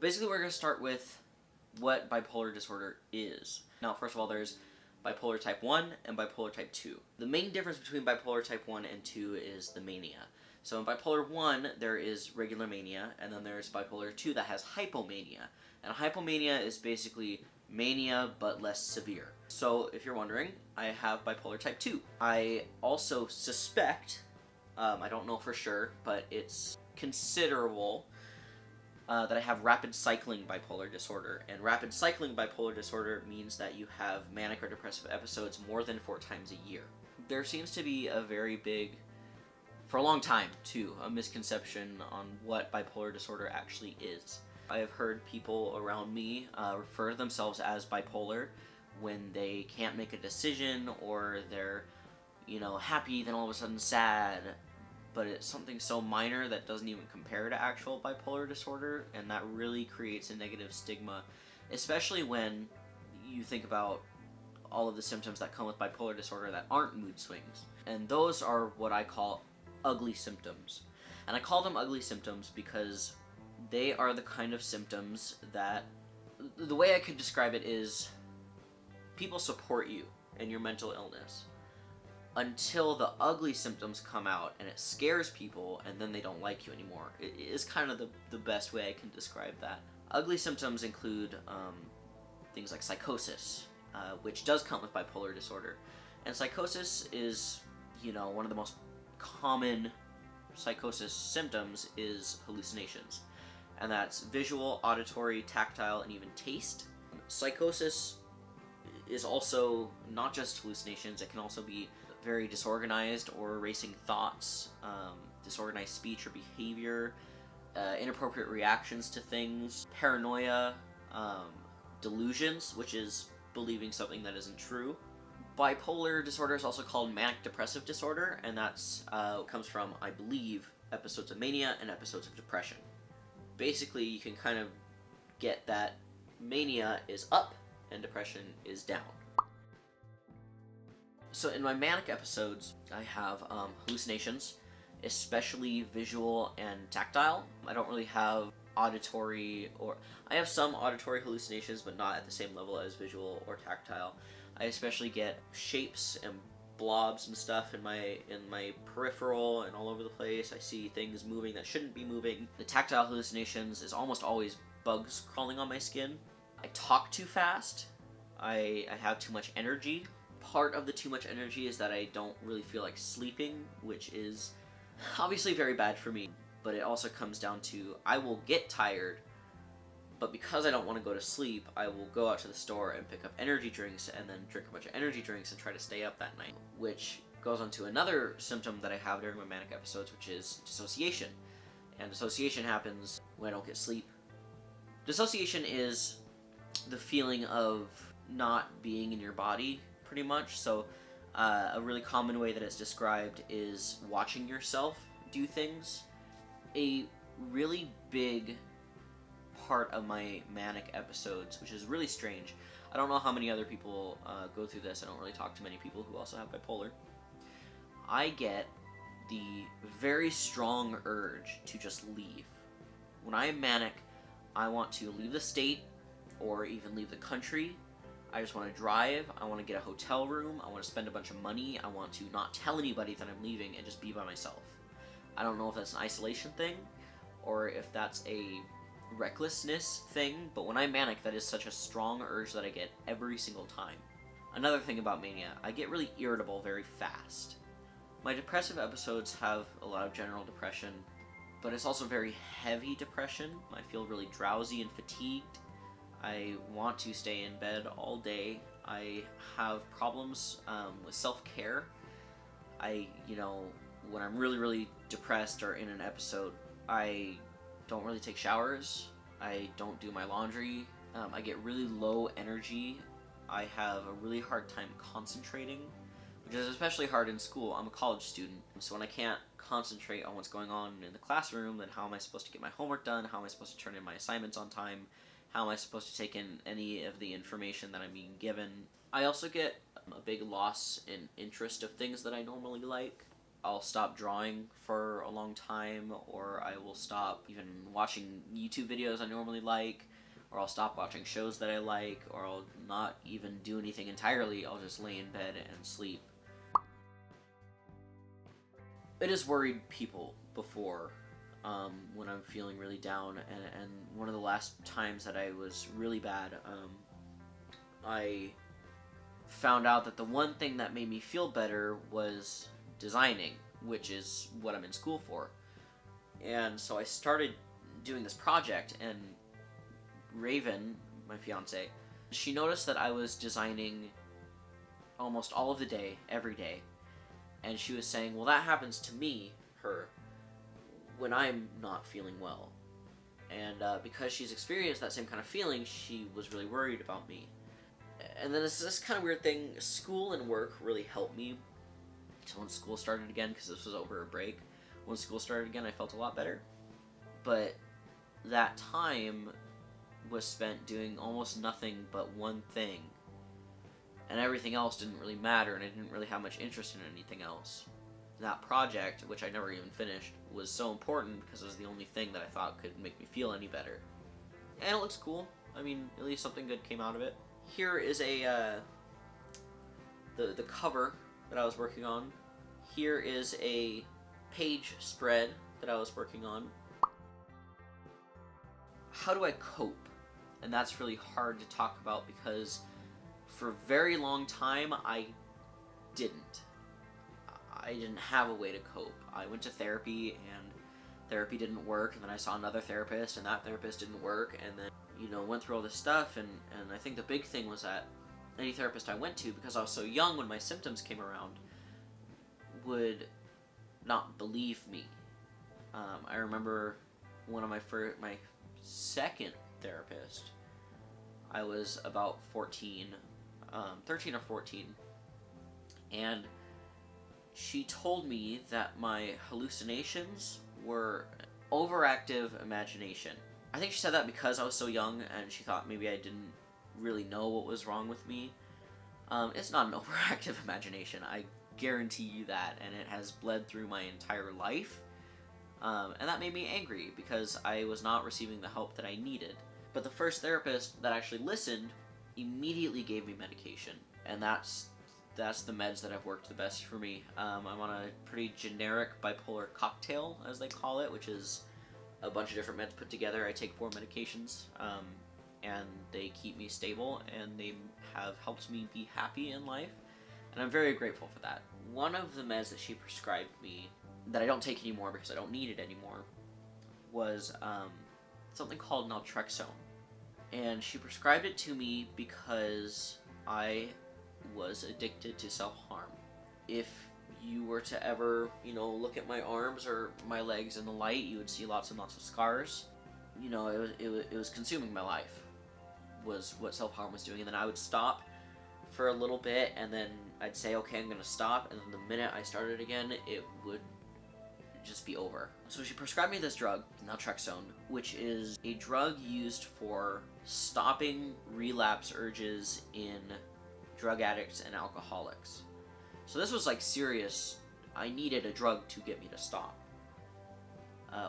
Basically, we're going to start with what bipolar disorder is. Now, first of all, there's bipolar type 1 and bipolar type 2. The main difference between bipolar type 1 and 2 is the mania. So in bipolar 1, there is regular mania, and then there's bipolar 2 that has hypomania. And hypomania is basically mania, but less severe. So if you're wondering, I have bipolar type 2. I also suspect, I don't know for sure, but it's considerable, that I have rapid cycling bipolar disorder. And rapid cycling bipolar disorder means that you have manic or depressive episodes more than 4 times a year. There seems to be a very big, for a long time too, a misconception on what bipolar disorder actually is. I have heard people around me refer to themselves as bipolar when they can't make a decision, or they're, happy, then all of a sudden sad. But it's something so minor that doesn't even compare to actual bipolar disorder, and that really creates a negative stigma, especially when you think about all of the symptoms that come with bipolar disorder that aren't mood swings. And those are what I call ugly symptoms. And I call them ugly symptoms because they are the kind of symptoms that, the way I could describe it is, people support you in your mental illness until the ugly symptoms come out and it scares people, and then they don't like you anymore. It is kind of the best way I can describe that. Ugly symptoms include things like psychosis, which does come with bipolar disorder. And psychosis is, one of the most common psychosis symptoms is hallucinations. And that's visual, auditory, tactile, and even taste. Psychosis is also not just hallucinations, it can also be very disorganized or racing thoughts, disorganized speech or behavior, inappropriate reactions to things, paranoia, delusions, which is believing something that isn't true. Bipolar disorder is also called manic depressive disorder, and that's comes from, I believe, episodes of mania and episodes of depression. Basically, you can kind of get that mania is up and depression is down. So in my manic episodes, I have hallucinations, especially visual and tactile. I don't really have auditory, or I have some auditory hallucinations, but not at the same level as visual or tactile. I especially get shapes and blobs and stuff in my peripheral and all over the place. I see things moving that shouldn't be moving. The tactile hallucinations is almost always bugs crawling on my skin. I talk too fast. I have too much energy. Part of the too much energy is that I don't really feel like sleeping, which is obviously very bad for me, but it also comes down to, I will get tired, but because I don't want to go to sleep, I will go out to the store and pick up energy drinks and then drink a bunch of energy drinks and try to stay up that night, which goes on to another symptom that I have during my manic episodes, which is dissociation. And dissociation happens when I don't get sleep. Dissociation is the feeling of not being in your body, pretty much. So a really common way that it's described is watching yourself do things. A really big part of my manic episodes, which is really strange, I don't know how many other people go through this, I don't really talk to many people who also have bipolar, I get the very strong urge to just leave. When I am manic, I want to leave the state or even leave the country. I just want to drive, I want to get a hotel room, I want to spend a bunch of money, I want to not tell anybody that I'm leaving and just be by myself. I don't know if that's an isolation thing, or if that's a recklessness thing, but when I'm manic, that is such a strong urge that I get every single time. Another thing about mania, I get really irritable very fast. My depressive episodes have a lot of general depression, but it's also very heavy depression. I feel really drowsy and fatigued. I want to stay in bed all day. I have problems with self-care. When I'm really, really depressed or in an episode, I don't really take showers. I don't do my laundry. I get really low energy. I have a really hard time concentrating, which is especially hard in school. I'm a college student, so when I can't concentrate on what's going on in the classroom, then how am I supposed to get my homework done? How am I supposed to turn in my assignments on time? How am I supposed to take in any of the information that I'm being given? I also get a big loss in interest of things that I normally like. I'll stop drawing for a long time, or I will stop even watching YouTube videos I normally like, or I'll stop watching shows that I like, or I'll not even do anything entirely. I'll just lay in bed and sleep. It has worried people before when I'm feeling really down, and one of the last times that I was really bad, I found out that the one thing that made me feel better was designing, which is what I'm in school for. And so I started doing this project, and Raven, my fiance, she noticed that I was designing almost all of the day, every day. And she was saying, well, that happens to me, her, when I'm not feeling well. And because she's experienced that same kind of feeling, she was really worried about me. And then it's this kind of weird thing, school and work really helped me. So when school started again, because this was over a break, when school started again, I felt a lot better. But that time was spent doing almost nothing but one thing. And everything else didn't really matter, and I didn't really have much interest in anything else. That project, which I never even finished, was so important because it was the only thing that I thought could make me feel any better. And it looks cool. I mean, at least something good came out of it. Here is the cover that I was working on. Here is a page spread that I was working on. How do I cope? And that's really hard to talk about because for a very long time I didn't have a way to cope. I went to therapy, and therapy didn't work, and then I saw another therapist, and that therapist didn't work, and then, went through all this stuff, and I think the big thing was that any therapist I went to, because I was so young when my symptoms came around, would not believe me. I remember one of my second therapist, I was about 13 or 14, and she told me that my hallucinations were overactive imagination. I think she said that because I was so young, and she thought maybe I didn't really know what was wrong with me. It's not an overactive imagination, I guarantee you that, and it has bled through my entire life. And that made me angry because I was not receiving the help that I needed. But the first therapist that actually listened immediately gave me medication, and that's the meds that have worked the best for me. I'm on a pretty generic bipolar cocktail, as they call it, which is a bunch of different meds put together. I take 4 medications, and they keep me stable, and they have helped me be happy in life, and I'm very grateful for that. One of the meds that she prescribed me that I don't take anymore because I don't need it anymore was something called naltrexone. And she prescribed it to me because I was addicted to self-harm. If you were to ever, look at my arms or my legs in the light, you would see lots and lots of scars. It was consuming my life, was what self-harm was doing. And then I would stop for a little bit, and then I'd say, okay, I'm gonna stop, and then the minute I started again, it would just be over. So she prescribed me this drug, naltrexone, which is a drug used for stopping relapse urges in drug addicts and alcoholics. So this was like serious. I needed a drug to get me to stop,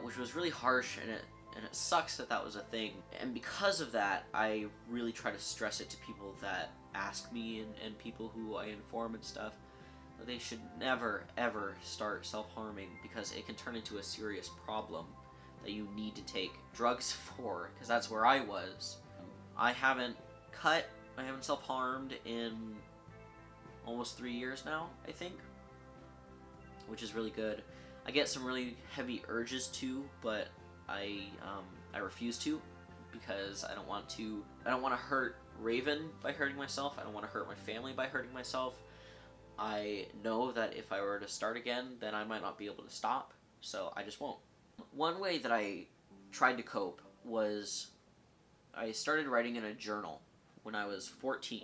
which was really harsh, and it sucks that was a thing. And because of that, I really try to stress it to people that ask me and people who I inform and stuff. They should never, ever start self-harming because it can turn into a serious problem that you need to take drugs for, because that's where I was. I haven't self-harmed in almost 3 years now, I think, which is really good. I get some really heavy urges too, but I refuse to because I don't want to hurt Raven by hurting myself. I don't want to hurt my family by hurting myself. I know that if I were to start again, then I might not be able to stop, so I just won't. One way that I tried to cope was I started writing in a journal when I was 14,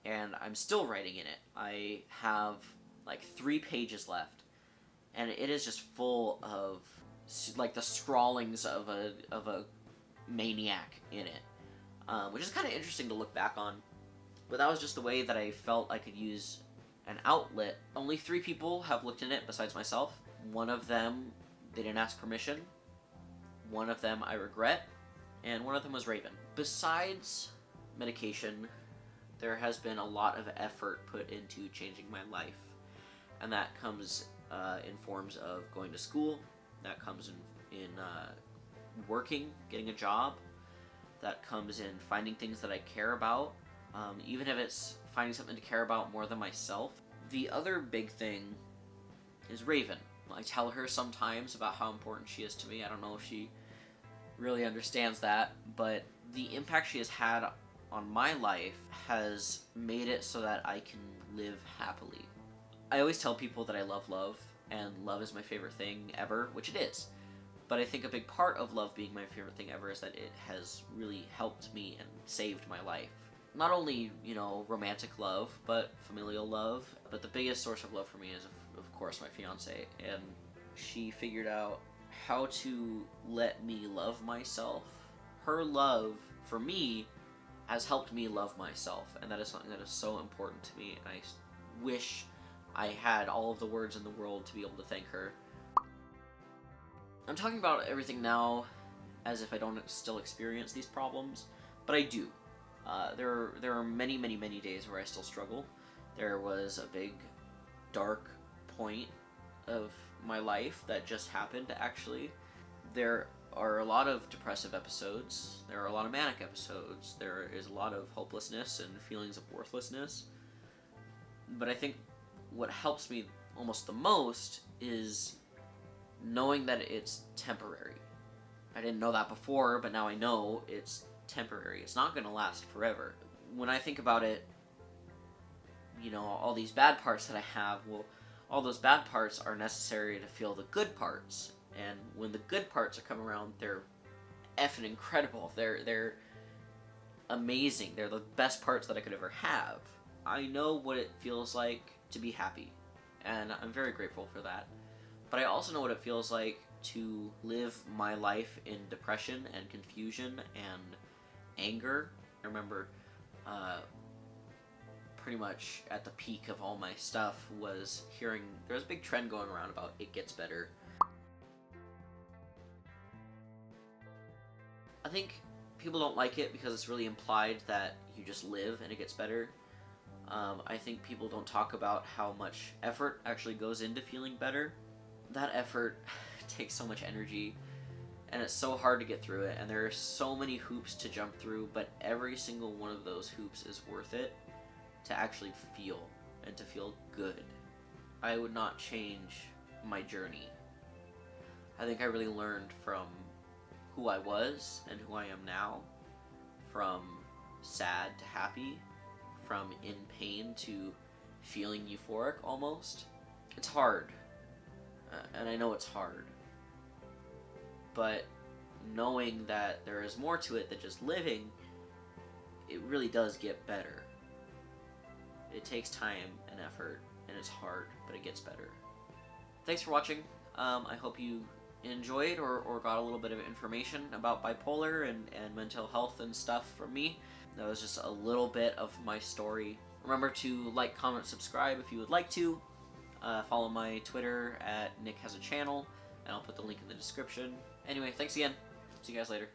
and I'm still writing in it. I have like 3 pages left, and it is just full of like the scrawlings of a maniac in it, which is kind of interesting to look back on. But that was just the way that I felt I could use an outlet. Only 3 people have looked in it besides myself. One of them, they didn't ask permission. One of them I regret, and one of them was Raven. Besides medication, there has been a lot of effort put into changing my life, and that comes in forms of going to school, that comes in working, getting a job, that comes in finding things that I care about, even if it's finding something to care about more than myself. The other big thing is Raven. I tell her sometimes about how important she is to me. I don't know if she really understands that, but the impact she has had on my life has made it so that I can live happily. I always tell people that I love love, and love is my favorite thing ever, which it is. But I think a big part of love being my favorite thing ever is that it has really helped me and saved my life. Not only, romantic love, but familial love. But the biggest source of love for me is, of course, my fiance. And she figured out how to let me love myself. Her love, for me, has helped me love myself. And that is something that is so important to me. And I wish I had all of the words in the world to be able to thank her. I'm talking about everything now as if I don't still experience these problems, but I do. There are many, many, many days where I still struggle. There was a big, dark point of my life that just happened, actually. There are a lot of depressive episodes. There are a lot of manic episodes. There is a lot of hopelessness and feelings of worthlessness. But I think what helps me almost the most is knowing that it's temporary. I didn't know that before, but now I know it's temporary. It's not going to last forever. When I think about it, all these bad parts that I have, well, all those bad parts are necessary to feel the good parts. And when the good parts are coming around, they're effing incredible. They're amazing. They're the best parts that I could ever have. I know what it feels like to be happy, and I'm very grateful for that. But I also know what it feels like to live my life in depression and confusion and anger. I remember pretty much at the peak of all my stuff was hearing there was a big trend going around about it gets better. I think people don't like it because it's really implied that you just live and it gets better. I think people don't talk about how much effort actually goes into feeling better. That effort takes so much energy, and it's so hard to get through it, and there are so many hoops to jump through, but every single one of those hoops is worth it to actually feel, and to feel good. I would not change my journey. I think I really learned from who I was and who I am now, from sad to happy, from in pain to feeling euphoric almost. It's hard, and I know it's hard, but knowing that there is more to it than just living, it really does get better. It takes time and effort, and it's hard, but it gets better. Thanks for watching. I hope you enjoyed or got a little bit of information about bipolar and mental health and stuff from me. That was just a little bit of my story. Remember to like, comment, subscribe if you would like to. Follow my Twitter at Nick Has a Channel, and I'll put the link in the description. Anyway, thanks again. See you guys later.